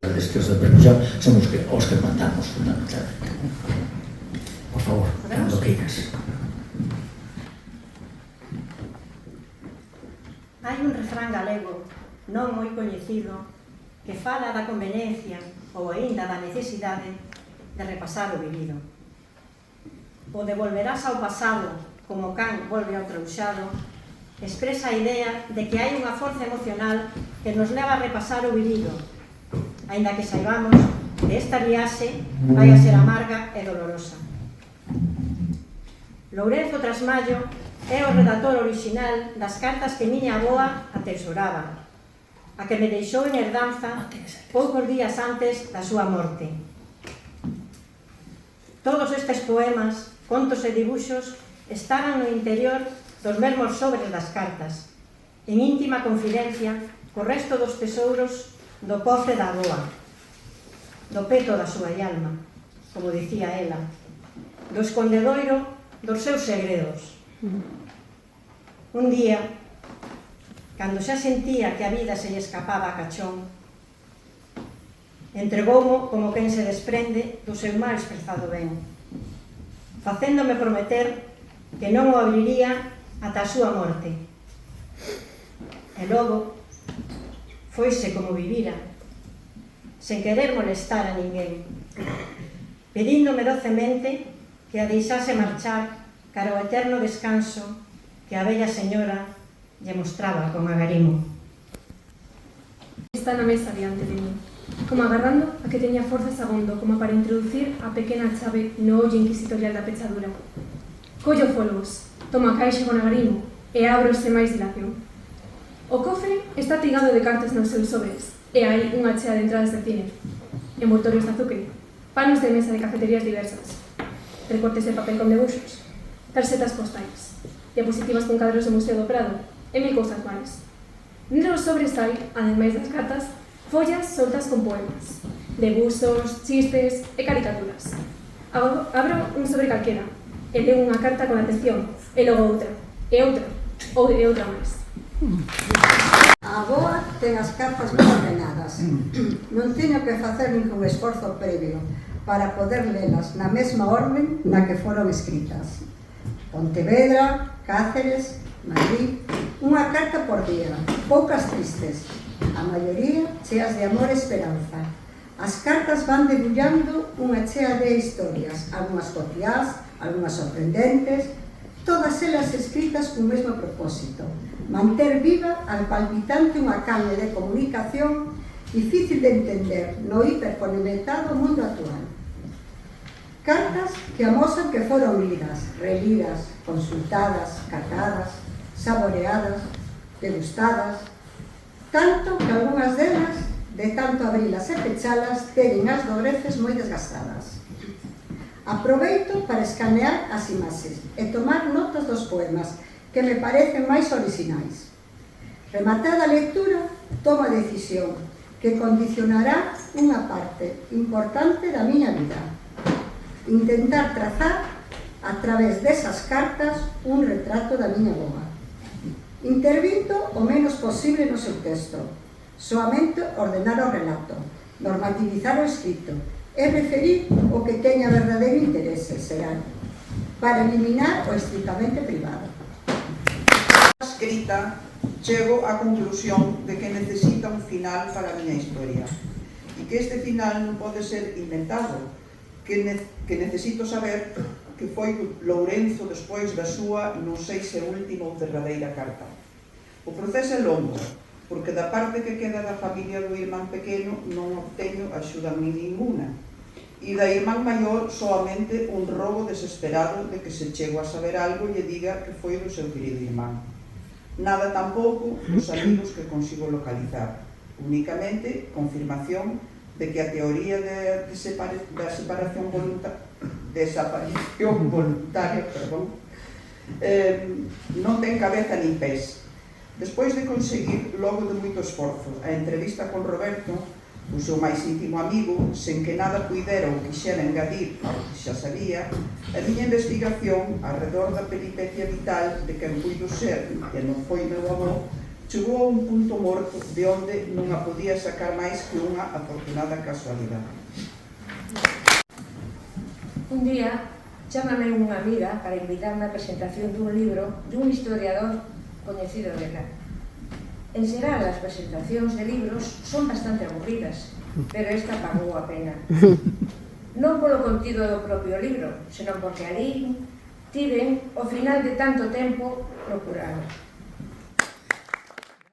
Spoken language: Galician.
que os de percusión son os que mandamos fundamentalmente. Por favor, cando queiras. Hai un refrán galego non moi coñecido que fala da conveniencia ou aínda da necesidade de repasar o vivido. O de volverás ao pasado como can volve ao trouxado expresa a idea de que hai unha forza emocional que nos leva a repasar o vivido, aínda que saibamos que esta viaxe vai a ser amarga e dolorosa. Lourenzo Trasmallo é o redactor orixinal das cartas que miña avoa atesoraba, a que me deixou en herdanza poucos días antes da súa morte. Todos estes poemas, contos e dibuxos estaban no interior dos mesmos sobres das cartas, en íntima confidencia co resto dos tesouros do cofre da avoa, do peto da súa alma, como dicía ela, do escondedoiro dos seus segredos. Un día, cando xa sentía que a vida se lle escapaba a cachón, entregoumo como quen se desprende do seu máis prezado ben, facéndome prometer que non o abriría ata a súa morte. E logo, foise como vivira, sen querer molestar a ninguén, pedíndome docemente que a deixase marchar cara ao eterno descanso que a bella señora lle mostraba con agarimo. Está na mesa diante de mí, como agarrando a que teña forzas abondo como para introducir a pequena chave no ollo inquisitorial da pechadura. Collo folgos, tomo a caixa con agarimo e abro sen máis dilación. O cofre está tigado de cartas nos seus sobres e hai unha chea de entradas de cine, envoltorios de azucre, panos de mesa de cafeterías diversas, recortes de papel con debuxos, tarxetas postais, diapositivas con cadros do Museo do Prado e mil cousas máis. Dentro dos sobres hai, ademais das cartas, follas soltas con poemas, debuxos, chistes e caricaturas. Abro un sobre calquera e leo unha carta con atención, e logo outra, e outra, e outra máis. A avoa ten as cartas ben ordenadas. Non teño que facer ningún esforzo previo para poder lelas na mesma orden na que foron escritas. Pontevedra, Cáceres, Madrid, unha carta por día, poucas tristes, a maioría cheas de amor e esperanza. As cartas van debullando unha chea de historias, algunhas cotiás, algunhas sorprendentes, todas elas escritas cun mesmo propósito: manter viva al palpitante unha canle de comunicación difícil de entender no hiperconectado mundo actual. Cartas que amosan que foron lidas, relidas, consultadas, catadas, saboreadas, degustadas, tanto que algunhas delas, de tanto abrilas e pechalas, teñen as dobreces moi desgastadas. Aproveito para escanear as imaxes e tomar notas dos poemas que me parecen máis orixinais. Rematada a lectura, tomo a decisión que condicionará unha parte importante da miña vida. Intentar trazar, a través desas cartas, un retrato da miña avoa. Intervinto o menos posible no seu texto, soamente ordenar o relato, normativizar o escrito e referir o que teña verdadeiro interese, será, para eliminar o estrictamente privado. Escrita, chego á conclusión de que necesita un final para a miña historia e que este final non pode ser inventado, que necesito saber que foi Lourenzo despois da súa, non sei se última ou derradeira carta. O proceso é longo, porque da parte que queda da familia do irmán pequeno non obteño axuda ninguna, e da irmán maior soamente un rogo desesperado de que se chego a saber algo lle diga que foi do seu querido irmán. Nada tampouco dos amigos que consigo localizar, únicamente confirmación de que a teoría da desaparición voluntaria non ten cabeza nin pés. Despois de conseguir, logo de moito esforzo, a entrevista con Roberto, o seu máis íntimo amigo, sen que nada puidera ou quixera engadir ao que xa sabía, a miña investigación arredor da peripecia vital de quen puido ser, e non foi meu avó, chegou a un punto morto de onde non a podía sacar máis que unha afortunada casualidade. Un día, chámame unha amiga para invitarme á presentación dun libro dun historiador coñecido dela. En xeral, as presentacións de libros son bastante aburridas, pero esta pagou a pena. Non polo contido do propio libro, senón porque ali tiven, ao final de tanto tempo, procurado.